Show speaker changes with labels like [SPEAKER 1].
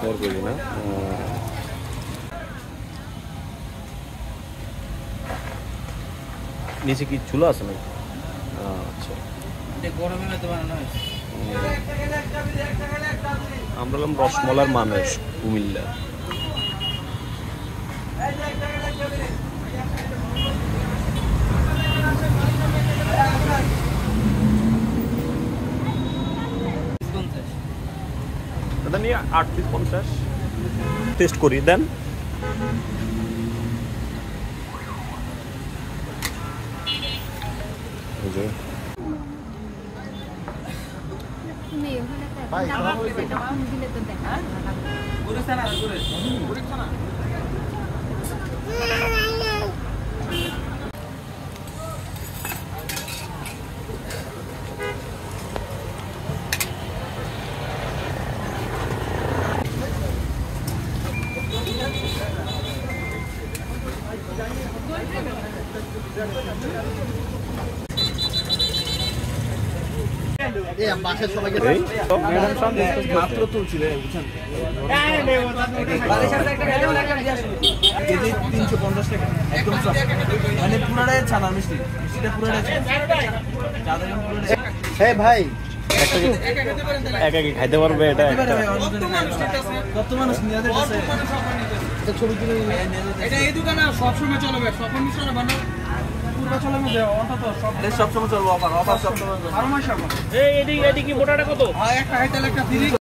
[SPEAKER 1] 4 KG না? নিচে কি চুলা আছে নাকি? আচ্ছা, আমরা হলাম রসমলার মানুষ, কুমিল্লা। এটা নিয়ে 8 পিস 50 টেস্ট করি দেন।
[SPEAKER 2] মাত্র তুলছিল 350 টাকা একদম মানে পুরোটাই ছানা মিষ্টিটা পুরোটাই ভাই
[SPEAKER 1] একা কি খাইতে পারবে? এটা
[SPEAKER 2] কত মানুষ নিয়ে যাচ্ছে ছবি তুলে এটা এই দোকানে সবসময় চলবে, সবসময় বানাও চলবে অন্তত সবসময় চলবো। অফার সবসময় 12 মাস। এই এদিকে কি মোটাটা কত? একটা খাইতে একটা